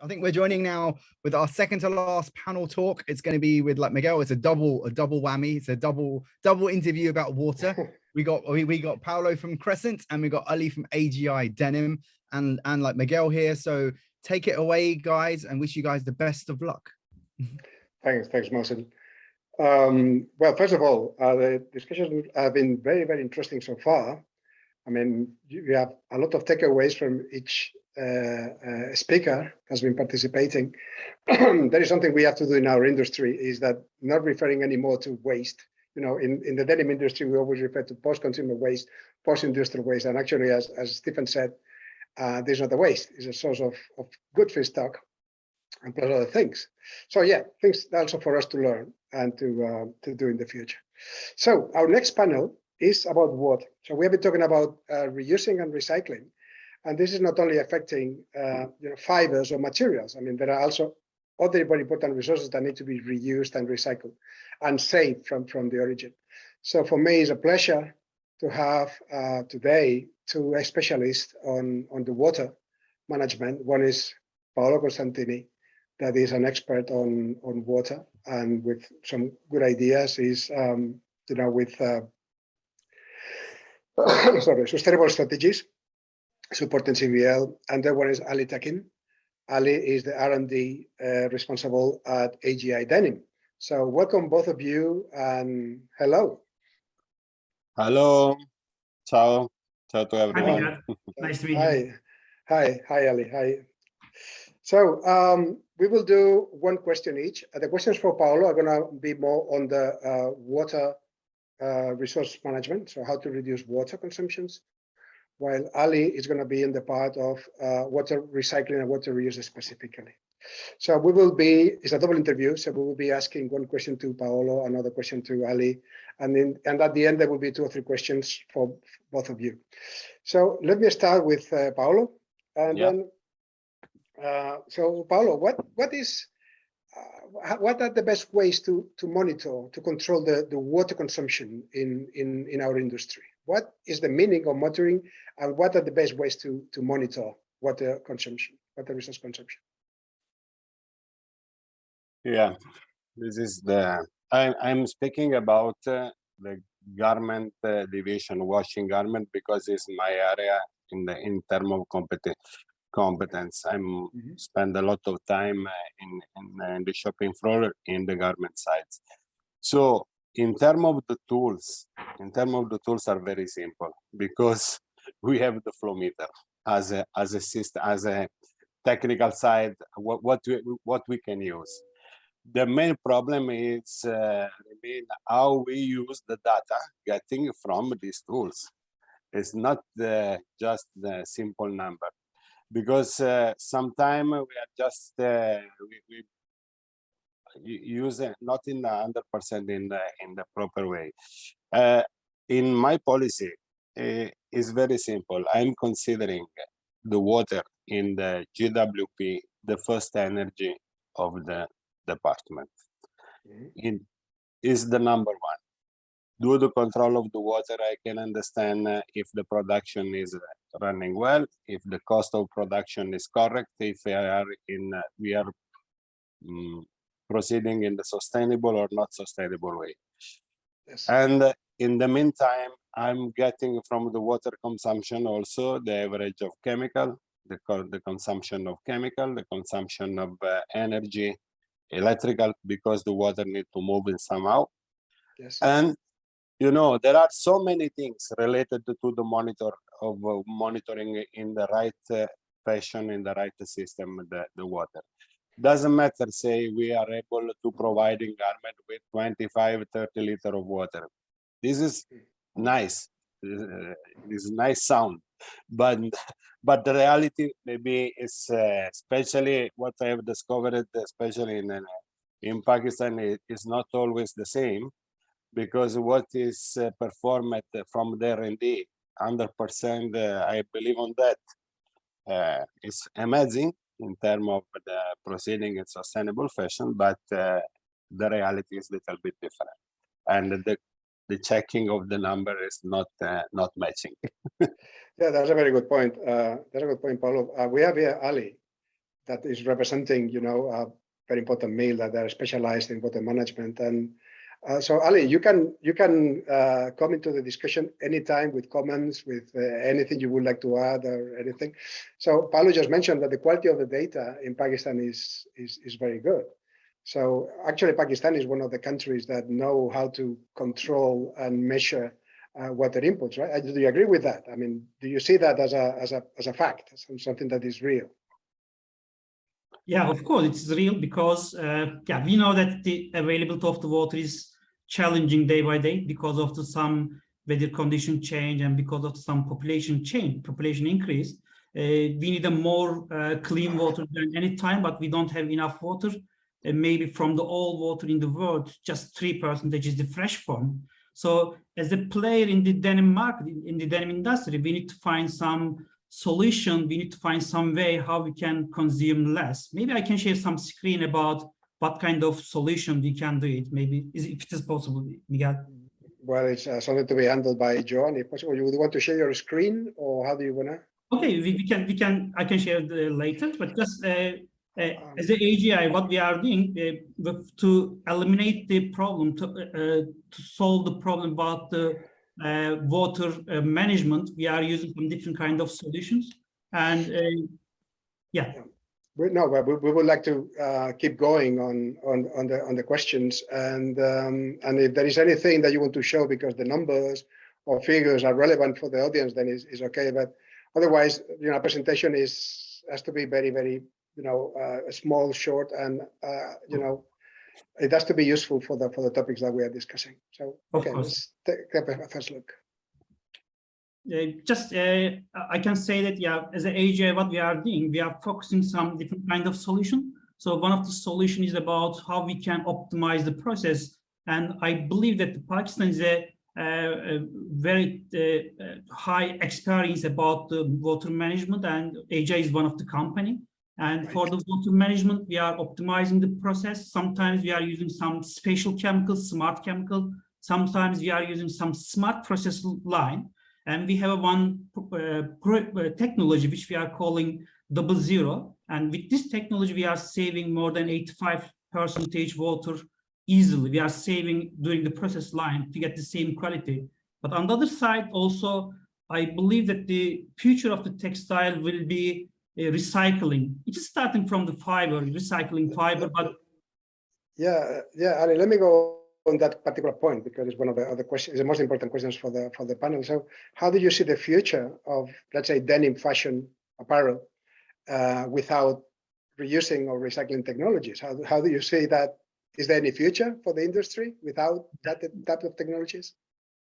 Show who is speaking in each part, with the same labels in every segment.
Speaker 1: I think we're joining now with our second to last panel talk. It's going to be with like Miguel. It's a double whammy. It's a double interview about water. We got Paulo from Crescent and we got Ali from AGI Denim and like Miguel here. So take it away, guys, and wish you guys the best of luck.
Speaker 2: Thanks, Mohsin. Well, first of all, the discussions have been very, very interesting so far. I mean, you have a lot of takeaways from each speaker has been participating. There is something we have to do in our industry, is that not referring anymore to waste. You know, in the denim industry, we always refer to post-consumer waste, post-industrial waste, and actually, as Stephen said, this is not a waste; it's a source of good feedstock and plus other things. So yeah, things also for us to learn and to do in the future. So our next panel is about water. So we have been talking about reusing and recycling. And this is not only affecting fibers or materials. I mean, there are also other very important resources that need to be reused and recycled and saved from the origin. So for me, it's a pleasure to have today two specialists on the water management. One is Paulo Constantini, that is an expert on water and with some good ideas. Is with sustainable strategies supporting CBL, and the one is TEKİN. Ali is the R&D responsible at AGI Denim. So welcome both of you and hello.
Speaker 3: Hello, ciao to everyone.
Speaker 4: Hi, nice to meet you.
Speaker 2: Hi Ali, hi. So we will do one question each. The questions for Paulo are going to be more on the water resource management, so how to reduce water consumptions, while Ali is going to be in the part of water recycling and water reuse specifically. So we will be, it's a double interview, so we will be asking one question to Paulo, another question to Ali, and at the end there will be 2 or 3 questions for both of you. So let me start with Paulo, and then, so Paulo, what are the best ways to monitor, to control the water consumption in our industry? What is the meaning of monitoring, and what are the best ways to monitor water consumption, water resource consumption?
Speaker 3: Yeah, this is I'm speaking about the garment division, washing garment, because it's my area in terms of competence. I'm spend a lot of time in the shopping floor in the garment sites. So in terms of the tools are very simple, because we have the flow meter as a system, as a technical side, what we can use. The main problem is how we use the data getting from these tools. It's not just the simple number, because sometimes we are just we use it not in 100% in the proper way. In my policy, it's very simple. I'm considering the water in the GWP the first energy of the department. It is the number 1. Do the control of the water, I can understand if the production is running well, if the cost of production is correct, if we are proceeding in the sustainable or not sustainable way.
Speaker 2: Yes.
Speaker 3: And in the meantime, I'm getting from the water consumption also the average of chemical, the consumption of chemical, the consumption of energy, electrical, because the water need to move in somehow.
Speaker 2: Yes.
Speaker 3: And there are so many things related to the monitoring in the right fashion, in the right system, the water. Doesn't matter, say we are able to provide in garment with 25-30 liters of water. This is nice. This is nice sound, but the reality maybe is especially what I have discovered, especially in Pakistan, is not always the same, because what is performed from the R&D, 100%, I believe on that. It's amazing in terms of the proceeding in sustainable fashion, but the reality is a little bit different, and the checking of the number is not matching.
Speaker 2: Yeah, that's a very good point. That's a good point, Paulo. We have here Ali, that is representing, a very important mill that are specialized in water management. And so Ali, you can come into the discussion anytime with comments, with anything you would like to add or anything. So Paulo just mentioned that the quality of the data in Pakistan is very good. So actually Pakistan is one of the countries that know how to control and measure water inputs, right? Do you agree with that? I mean, do you see that as a fact, something that is real?
Speaker 4: Yeah, of course, it's real because we know that the availability of the water is challenging day by day because of some weather condition change and because of some population increase. We need a more clean water than any time, but we don't have enough water. Maybe from the all water in the world, just 3% is the fresh form. So as a player in the denim market, in the denim industry, we need to find some solution. We need to find some way how we can consume less. Maybe I can share some screen about what kind of solution we can do it. Maybe if it is possible, Miguel.
Speaker 2: Well, it's something to be handled by John. If possible, you would want to share your screen, or how do you wanna?
Speaker 4: Okay, we can. I can share it later, but just as an AGI, what we are doing to eliminate the problem, to solve the problem about the water management, we are using some different kind of solutions, and
Speaker 2: No, but we would like to keep going on the questions, and if there is anything that you want to show because the numbers or figures are relevant for the audience, then is okay. But otherwise, presentation has to be very, very small, short, and it has to be useful for the topics that we are discussing. So okay, let's take a first look.
Speaker 4: I can say that as an AGI, what we are doing, we are focusing some different kind of solution. So one of the solution is about how we can optimize the process, and I believe that Pakistan is a very high experience about the water management, and AGI is one of the company. And for the water management, we are optimizing the process. Sometimes we are using some special chemicals, smart chemical. Sometimes we are using some smart process line. And we have one technology which we are calling 00. And with this technology, we are saving more than 85% water easily. We are saving during the process line to get the same quality. But on the other side, also, I believe that the future of the textile will be recycling. It is starting from the fiber, recycling fiber, but
Speaker 2: Ali, let me go on that particular point because it's one of the other questions, the most important questions for the panel. So, how do you see the future of, let's say, denim fashion apparel without reusing or recycling technologies? How do you see that? Is there any future for the industry without that type of technologies?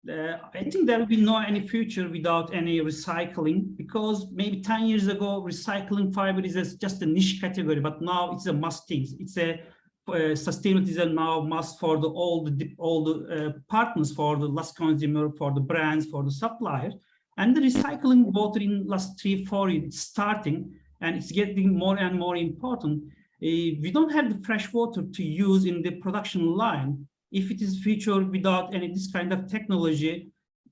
Speaker 4: I think there will be no any future without any recycling, because maybe 10 years ago, recycling fiber is just a niche category, but now it's a must thing. It's a sustainability is now must for all the partners, for the last consumer, for the brands, for the suppliers. And the recycling water in last 3-4 years, it's starting and it's getting more and more important. We don't have the fresh water to use in the production line. If it is future without any this kind of technology,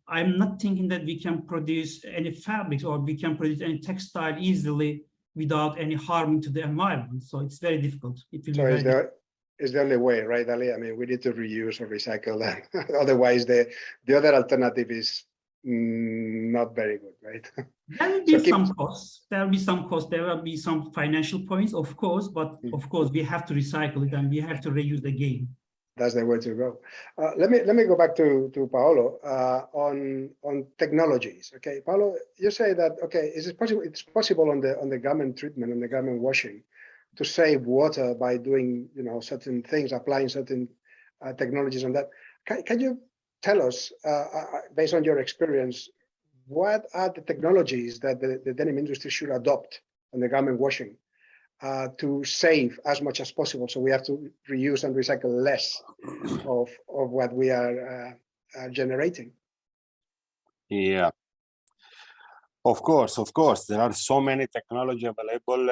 Speaker 4: I'm not thinking that we can produce any fabrics or we can produce any textile easily without any harm to the environment. So it's very difficult. It will be very difficult.
Speaker 2: Is the only way, right, Ali? I mean, we need to reuse or recycle that. Otherwise, the other alternative is not very good, right?
Speaker 4: There will be some costs. There will be some costs. There will be some financial points, of course. But of course, we have to recycle it and we have to reuse again.
Speaker 2: That's the way to go. Let me go back to Paulo on technologies. Okay, Paulo, you say that is it possible? It's possible on the garment treatment and the garment washing to save water by doing certain things, applying certain technologies on that. Can you tell us, based on your experience, what are the technologies that the denim industry should adopt on the garment washing to save as much as possible, so we have to reuse and recycle less of what we are generating?
Speaker 3: Yeah, of course. There are so many technology available in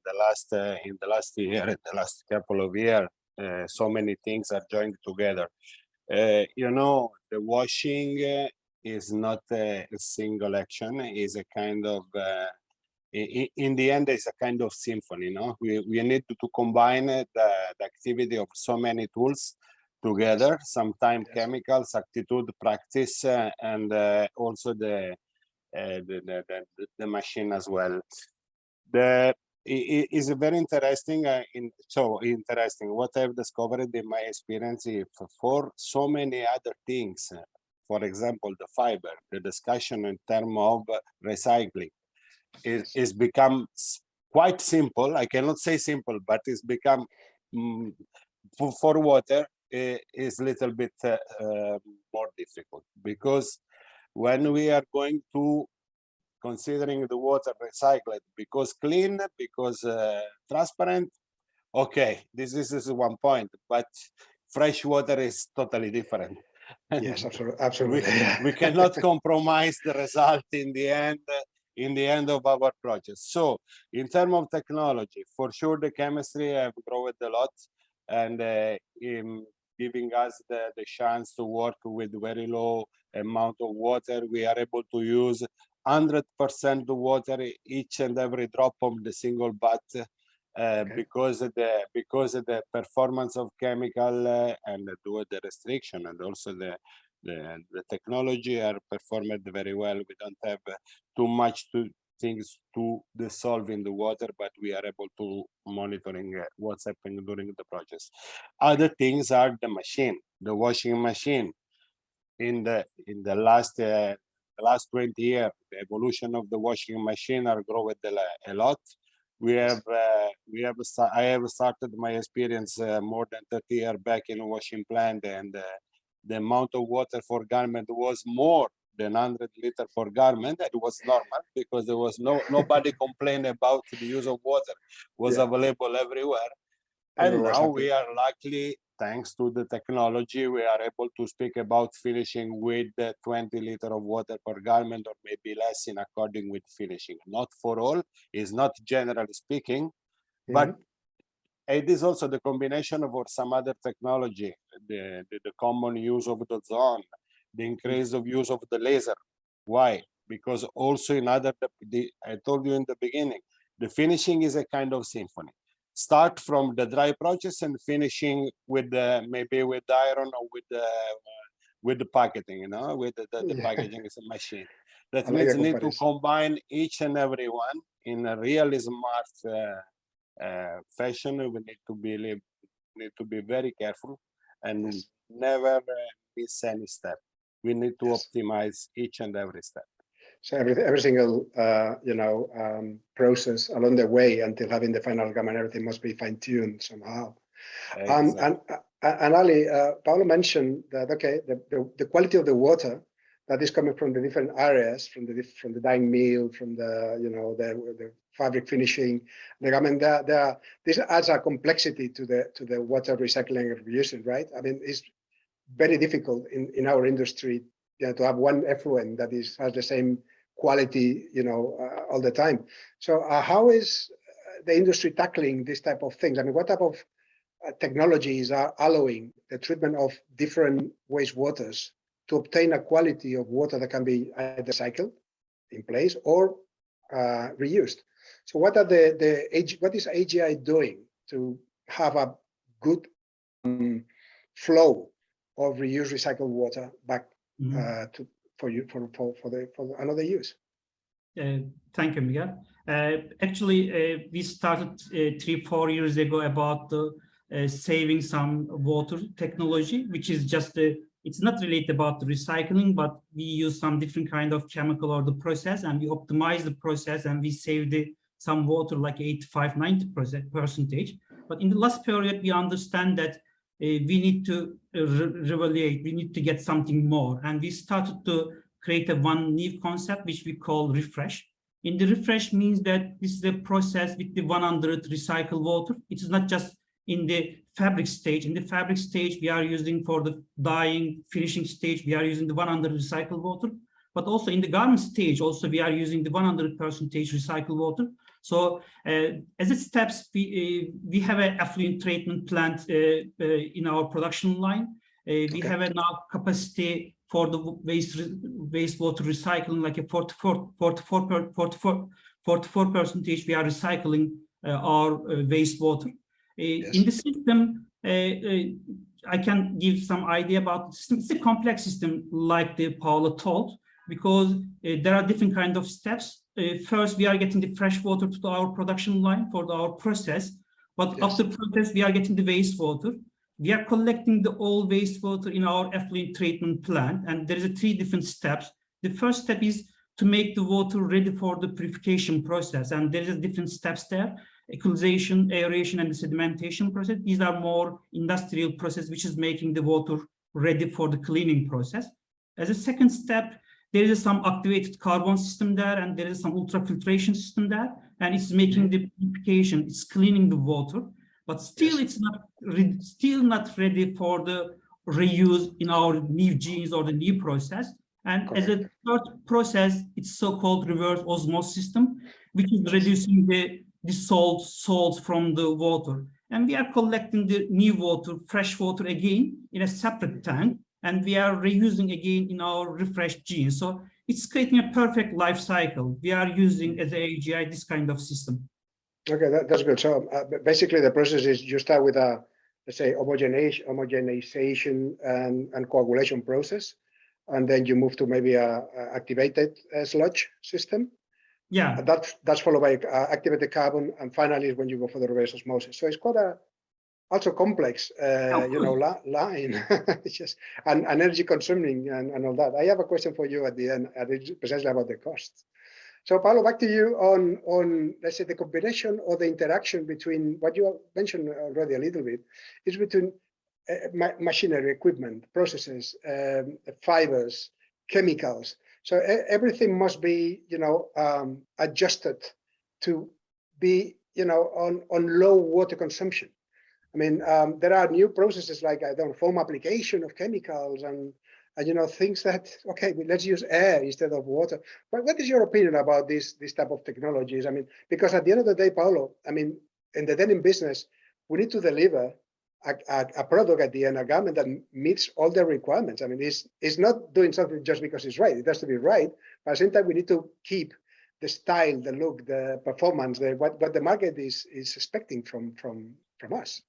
Speaker 3: the last couple of years. So many things are joined together. The washing is not a single action; is a kind of in the end, it's a kind of symphony. No, we need to combine the activity of so many tools together. Sometimes chemicals, attitude, practice, and also the machine as well. It is very interesting. Interesting. What I've discovered in my experience, for so many other things, for example, the fiber, the discussion in terms of recycling, is become quite simple. I cannot say simple, but it's become for water is a little bit more difficult, because when we are going to considering the water recycled, because clean, because transparent, okay, this is one point, but fresh water is totally different.
Speaker 2: Yes, absolutely.
Speaker 3: We cannot compromise the result in the end of our project. So in terms of technology, for sure the chemistry have grown a lot, and in giving us the chance to work with very low amount of water. We are able to use 100% water each and every drop of the single bath, because of the performance of chemical and the restriction, and also the technology are performed very well. We don't have too much things to dissolve in the water, but we are able to monitoring what's happening during the process. Other things are the machine, the washing machine. In the last 20 years, the evolution of the washing machine are growing a lot. I have started my experience more than 30 years back in a washing plant, and the amount of water for garment was more than 100 liters per garment. That was normal, because there was nobody complained about the use of water. Was available everywhere. And now we are luckily, thanks to the technology, we are able to speak about finishing with 20 liters of water per garment, or maybe less in according with finishing. Not for all, is not generally speaking, but it is also the combination of some other technology, the common use of the zone, the increase of use of the laser. Why? Because also in other, I told you in the beginning, the finishing is a kind of symphony. Start from the dry process and finishing with maybe with iron, or with the packaging, with the packaging is a machine. That means you need to combine each and every one in a really smart fashion. We need to be very careful and never miss any step. We need to optimize each and every step.
Speaker 2: So every single process along the way until having the final garment, everything must be fine-tuned somehow. Exactly. And Ali, Paulo mentioned that the quality of the water that is coming from the different areas, from the dyeing mill, from the fabric finishing, the garment. This adds a complexity to the water recycling and reusing, right? I mean, it's very difficult in our industry to have one effluent that has the same quality, all the time. So how is the industry tackling this type of things? I mean, what type of technologies are allowing the treatment of different wastewaters to obtain a quality of water that can be either recycled in place or reused? So what is AGI doing to have a good flow of reused recycled water back for another use?
Speaker 4: Thank you, Miguel. Actually, we started 3-4 years ago about the saving some water technology, which is just it's not related about the recycling, but we use some different kind of chemical or the process, and we optimize the process, and we save some water like 85-90%. But in the last period, we understand that we need to reevaluate, we need to get something more. And we started to create one new concept, which we call refresh. In the refresh means that this is a process with the 100 recycled water. It is not just in the fabric stage. In the fabric stage, we are using for the dyeing, finishing stage, we are using the 100 recycled water. But also in the garment stage, also we are using the 100% recycled water. So as it steps, we have an effluent treatment plant in our production line. We have a now capacity for the wastewater recycling like a 44 44% we are recycling our wastewater. In the system, I can give some idea about the system. It's a complex system, like the Paulo told, because there are different kind of steps. First, we are getting the fresh water to our production line for our process, but after process, we are getting the wastewater. We are collecting the all wastewater in our effluent treatment plant, and there is 3 different steps. The first step is to make the water ready for the purification process, and there is different steps there: equalization, aeration, and the sedimentation process. These are more industrial process, which is making the water ready for the cleaning process. As a second step, there is some activated carbon system there, and there is some ultrafiltration system there, and it's making the purification, it's cleaning the water, but still it's not ready for the reuse in our new genes or the new process. And as a third process, it's so-called reverse osmosis system, which is reducing the salts from the water. And we are collecting the new water, fresh water again in a separate tank, and we are reusing again in our refreshed genes. So it's creating a perfect life cycle. We are using as a AGI this kind of system.
Speaker 2: Okay, that's good. So basically the process is you start with a, let's say, homogenization and coagulation process, and then you move to maybe a activated sludge system.
Speaker 4: Yeah.
Speaker 2: That's followed by activated carbon, and finally when you go for the reverse osmosis. So it's quite a also complex, line, it's just and energy consuming and all that. I have a question for you at the end, precisely about the costs. So Paulo, back to you on let's say the combination or the interaction between what you mentioned already a little bit is between machinery, equipment, processes, fibers, chemicals. So everything must be, adjusted to be, on low water consumption. I mean, there are new processes like foam application of chemicals and things that, okay, let's use air instead of water. But what is your opinion about this type of technologies? I mean, because at the end of the day, Paulo, I mean, in the denim business, we need to deliver a product at the end, a garment that meets all the requirements. I mean, it's not doing something just because it's right. It has to be right. But at the same time, we need to keep the style, the look, the performance, what the market is expecting from us.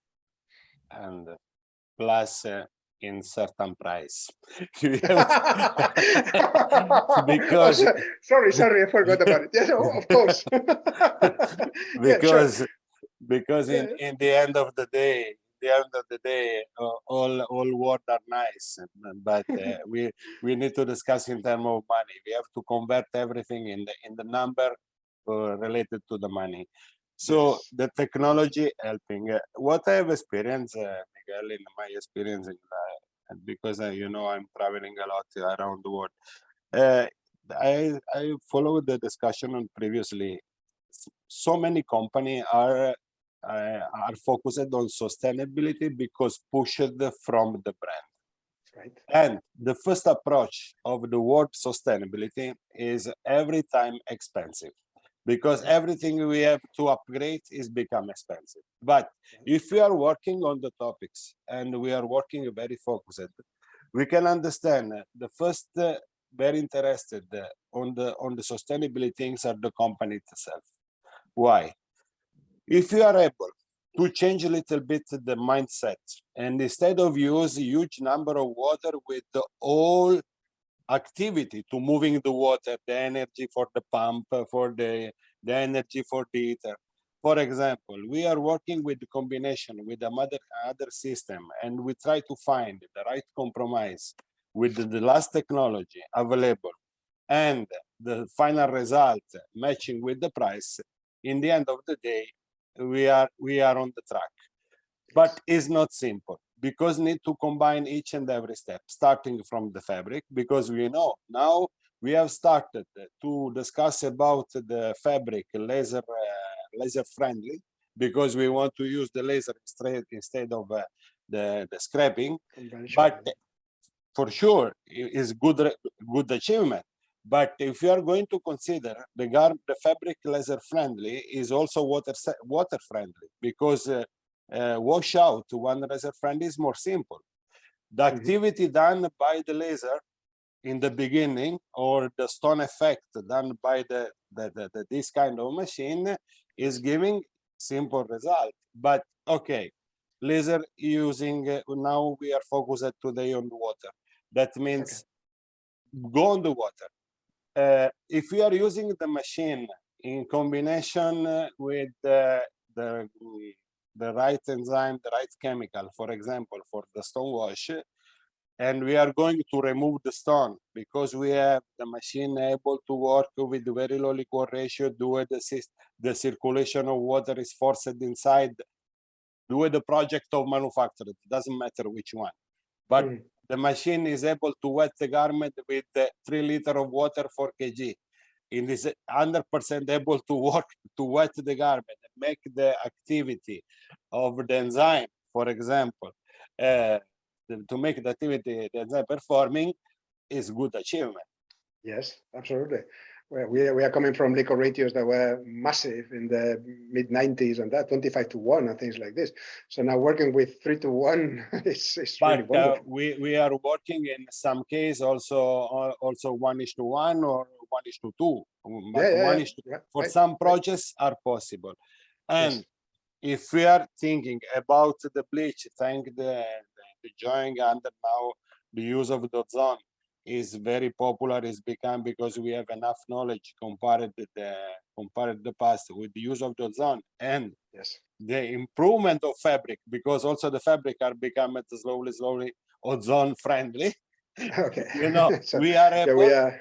Speaker 3: And plus in certain price. Because
Speaker 2: sorry, I forgot about it. Yes, of course.
Speaker 3: because in the end of the day, all words are nice, but we need to discuss in terms of money. We have to convert everything in the number related to the money. So the technology helping. What I have experienced, Miguel, in my experience, because I'm traveling a lot around the world. I followed the discussion on previously. So many companies are focused on sustainability because pushed from the brand.
Speaker 2: Right.
Speaker 3: And the first approach of the word sustainability is every time expensive, because everything we have to upgrade is become expensive. But if we are working on the topics and we are working very focused, we can understand the first very interested on the sustainability things are the company itself. Why? If you are able to change a little bit the mindset, and instead of use a huge number of water with the whole activity to moving the water, the energy for the pump, for the energy for the heater. For example, we are working with the combination with other system, and we try to find the right compromise with the last technology available and the final result matching with the price. In the end of the day, we are on the track. But it's not simple, because need to combine each and every step, starting from the fabric, because we know now we have started to discuss about the fabric laser friendly, because we want to use the laser instead of the scraping. But for sure, it's good achievement. But if you are going to consider the fabric laser friendly is also water friendly, because wash out one laser friendly is more simple. The activity done by the laser in the beginning, or the stone effect done by the that this kind of machine is giving simple result. But okay, laser using, now we are focused today on water. That means go on the water. If we are using the machine in combination with the right enzyme, the right chemical, for example, for the stone wash, and we are going to remove the stone because we have the machine able to work with very low liquid ratio, do the circulation of water is forced inside, do the project of manufacturer, it doesn't matter which one. But the machine is able to wet the garment with 3 liters of water 4 kg. It is 100% able to work to wet the garment and make the activity of the enzyme, for example, to make the activity the enzyme performing is good achievement.
Speaker 2: Yes, absolutely. Well, we are coming from liquid ratios that were massive in the mid 90s and that 25-1 and things like this. So now working with 3-1 is really wonderful.
Speaker 3: We are working in some case also 1:1 or 1:2. But for some projects are possible. And if we are thinking about the bleach, thank the joint under now the use of the ozone is very popular, is become because we have enough knowledge compared to the past with the use of the ozone and the improvement of fabric, because also the fabric are becoming slowly ozone friendly.
Speaker 2: Okay.
Speaker 3: You know,
Speaker 2: So,
Speaker 3: we are able,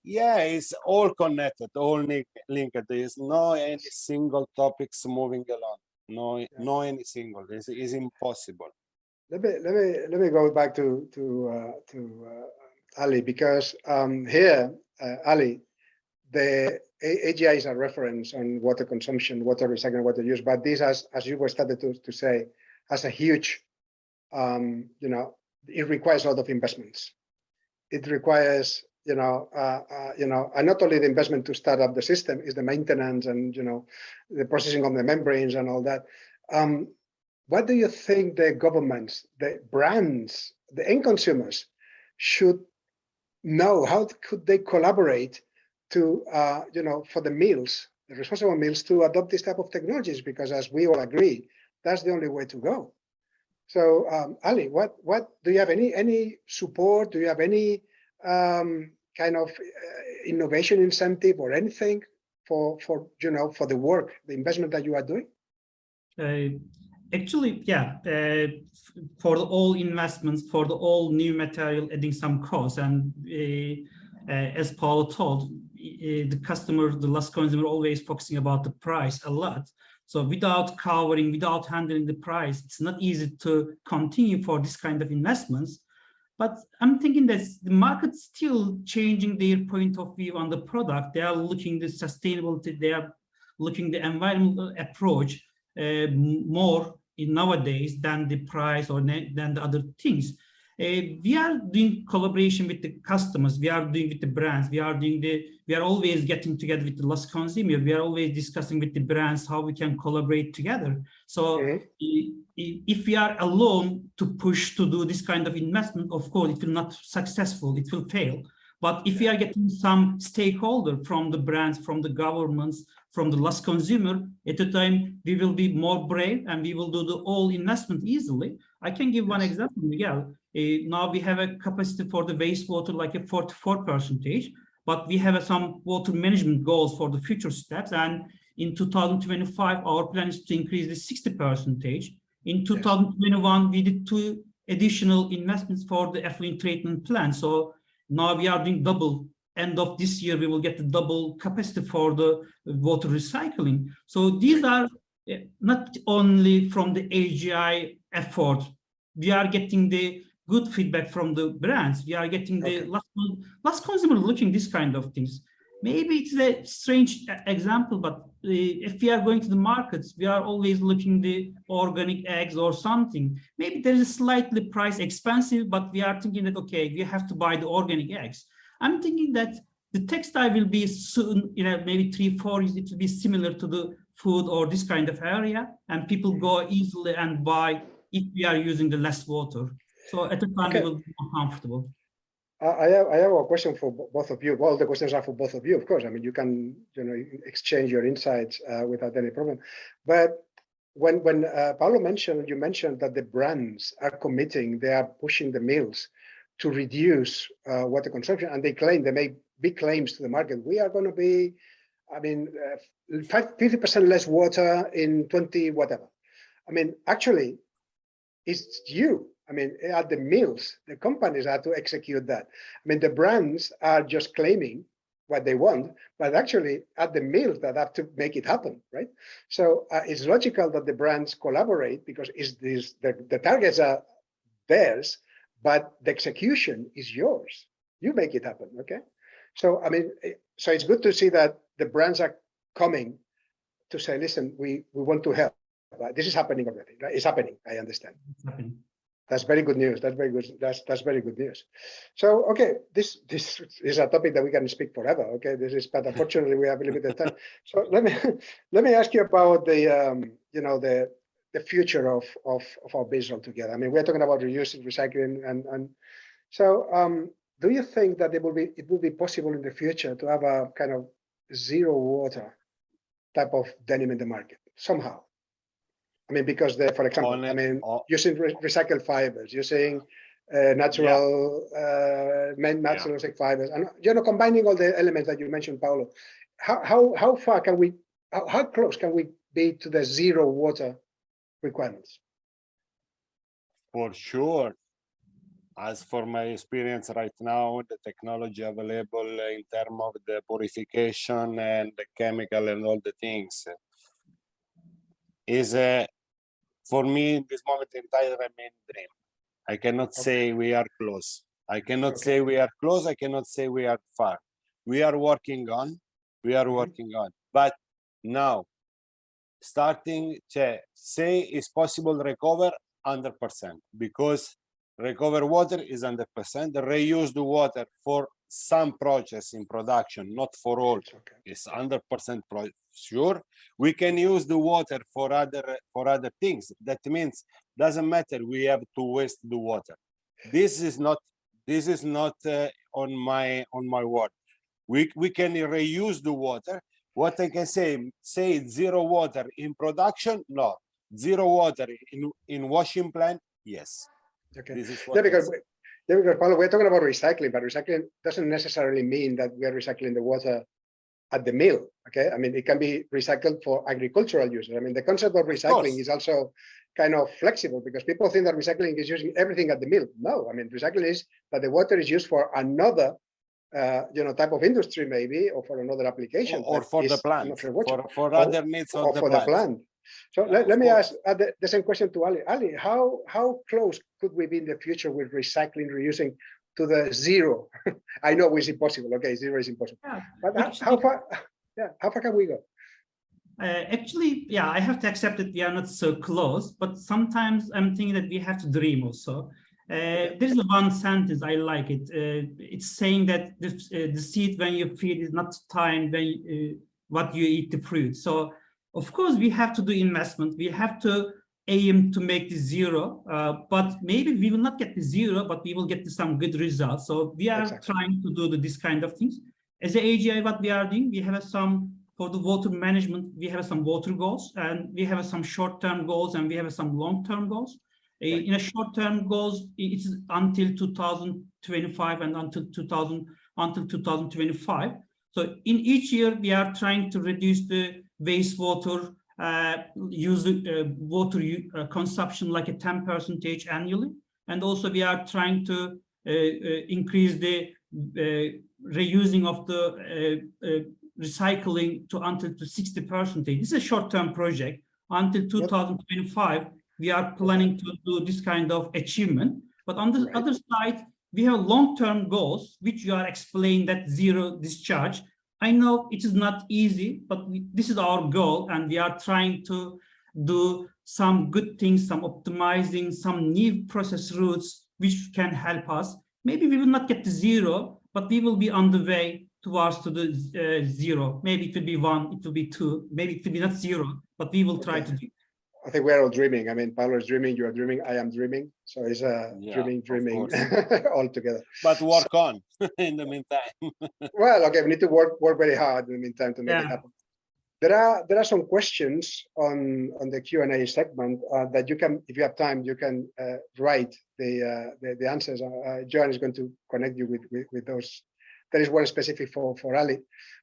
Speaker 2: yeah,
Speaker 3: it's all connected, all linked. There is no any single topics moving along. No any single. This is impossible.
Speaker 2: Let me go back to Ali, because here, Ali, the AGI is a reference on water consumption, water recycling, water use, but this, as you were started to say, has a huge, it requires a lot of investments. It requires, and not only the investment to start up the system, is the maintenance and the processing of the membranes and all that. What do you think the governments, the brands, the end consumers should know? How could they collaborate to, for the mills, the responsible mills, to adopt this type of technologies? Because as we all agree, that's the only way to go. So, Ali, what do you have any support? Do you have any kind of innovation incentive or anything for the work, the investment that you are doing?
Speaker 4: Actually, yeah, for all investments, for all new material adding some cost, and as Paulo told, the customer, the last consumer, always focusing about the price a lot. So without covering, without handling the price, it's not easy to continue for this kind of investments. But I'm thinking that the market's still changing their point of view on the product. They are looking the sustainability, they are looking the environmental approach more nowadays than the price or than the other things. We are doing collaboration with the customers. We are doing with the brands. We are always getting together with the last consumer. We are always discussing with the brands how we can collaborate together. So if we are alone to push to do this kind of investment, of course, it will not successful. It will fail. But if we are getting some stakeholder from the brands, from the governments, from the last consumer, at the time we will be more brave and we will do the all investment easily. I can give one example, Miguel. Now we have a capacity for the wastewater like a 44%, but we have some water management goals for the future steps. And in 2025, our plan is to increase the 60%. In 2021, we did 2 additional investments for the effluent treatment plant. So now we are doing double. End of this year, we will get the double capacity for the water recycling. So these are not only from the AGI effort, we are getting the good feedback from the brands. We are getting the last consumer looking this kind of things. Maybe it's a strange example, but if we are going to the markets, we are always looking the organic eggs or something. Maybe there is a slightly price expensive, but we are thinking that, okay, we have to buy the organic eggs. I'm thinking that the textile will be soon, maybe 3-4 years, it will be similar to the food or this kind of area, and people go easily and buy if we are using the less water. So at the time, we will be more comfortable.
Speaker 2: I have a question for both of you. Well, the questions are for both of you, of course. I mean, you can exchange your insights without any problem. But when Paulo mentioned, you mentioned that the brands are committing, they are pushing the mills to reduce water consumption, and they make big claims to the market. We are going to be, I mean, 50% less water in 20 whatever. I mean, actually, it's you. I mean, at the mills, the companies are to execute that. I mean, the brands are just claiming what they want, but actually at the mills that have to make it happen, right? So it's logical that the brands collaborate because the targets are theirs, but the execution is yours. You make it happen, okay? So, I mean, so it's good to see that the brands are coming to say, listen, we want to help. This is happening already, right? It's happening, I understand.
Speaker 4: It's happening.
Speaker 2: That's very good news. That's very good. That's very good news. So, okay, this is a topic that we can speak forever. Okay, but unfortunately we have limited time. So let me ask you about the the future of our business altogether. I mean, we're talking about reusing, recycling, and so do you think that it will be possible in the future to have a kind of zero water type of denim in the market somehow? I mean, because for example, using recycled fibers, using natural fibers, and combining all the elements that you mentioned, Paulo. How far can we? How close can we be to the zero water requirements?
Speaker 3: For sure. As for my experience right now, the technology available in terms of the purification and the chemical and all the things is for me in this moment in time remain dream. I cannot say we are close. I cannot say we are close. I cannot say we are far. We are working on. But now, starting to say it's possible recover 100% because recover water is 100%. Reuse the water for some process in production, not for all. It's 100% sure. We can use the water for other things. That means doesn't matter. We have to waste the water. This is not on my word. We can reuse the water. What I can say zero water in production? No. Zero water in washing plant? Yes.
Speaker 2: Okay. Because Paulo, we're talking about recycling, but recycling doesn't necessarily mean that we are recycling the water at the mill. Okay, I mean, it can be recycled for agricultural uses. I mean, the concept of recycling is also kind of flexible because people think that recycling is using everything at the mill. No, I mean, recycling is that the water is used for another type of industry maybe, or for another application,
Speaker 3: or for the plant, for other needs of the plant.
Speaker 2: So let me ask the same question to Ali. Ali, how close could we be in the future with recycling, reusing to the zero? I know it's impossible. Okay, zero is impossible. Yeah, but actually, how far? Yeah, how far can we go?
Speaker 4: Actually, yeah, I have to accept that we are not so close, but sometimes I'm thinking that we have to dream also. There's one sentence I like it. It's saying that the seed when you feed is not time when what you eat the fruit. So of course we have to do investment. We have to aim to make the zero, but maybe we will not get the zero, but we will get some good results. So we are trying to do this kind of things. As a AGI, what we are doing, we have some for the water management. We have some water goals, and we have some short-term goals, and we have some long-term goals. In a short-term goals, it's until 2025 and until 2025. So in each year, we are trying to reduce the wastewater water consumption like a 10% annually, and also we are trying to increase the reusing of the recycling to until to 60%. This is a short-term project. Until 2025, we are planning to do this kind of achievement. But on the other side, we have long-term goals, which you are explaining that zero discharge. I know it is not easy, but this is our goal, and we are trying to do some good things, some optimizing, some new process routes, which can help us. Maybe we will not get to zero, but we will be on the way towards to the zero. Maybe it will be 1, it will be 2, maybe it will be not zero, but we will try to do.
Speaker 2: I think we're all dreaming. I mean, Paulo is dreaming, you are dreaming, I am dreaming. So it's dreaming all together.
Speaker 3: But work on in the meantime.
Speaker 2: Well, okay, we need to work very hard in the meantime to make it happen. There are some questions on the Q&A segment that you can, if you have time, you can write the answers. Joan is going to connect you with those. There is one specific for Ali.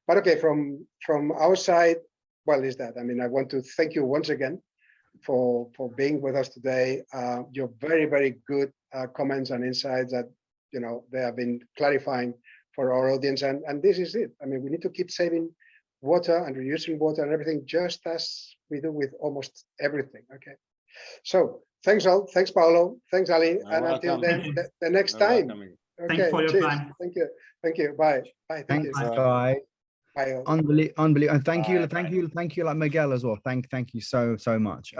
Speaker 2: But okay, from our side, well, is that, I mean, I want to thank you once again for being with us today. Your very, very good comments and insights that, you know, they have been clarifying for our audience. And this is it. I mean, we need to keep saving water and reusing water and everything, just as we do with almost everything. Okay. So thanks all. Thanks, Paulo. Thanks, Ali. And until then, the next time. Okay.
Speaker 4: Thanks for your
Speaker 2: cheers.
Speaker 4: time.
Speaker 2: Thank you. Thank you. Bye. Bye. Thank you.
Speaker 1: Bye.
Speaker 2: Bye.
Speaker 1: Unbelievable. And thank you,
Speaker 3: Bye.
Speaker 1: like Miguel as well. Thank you so much.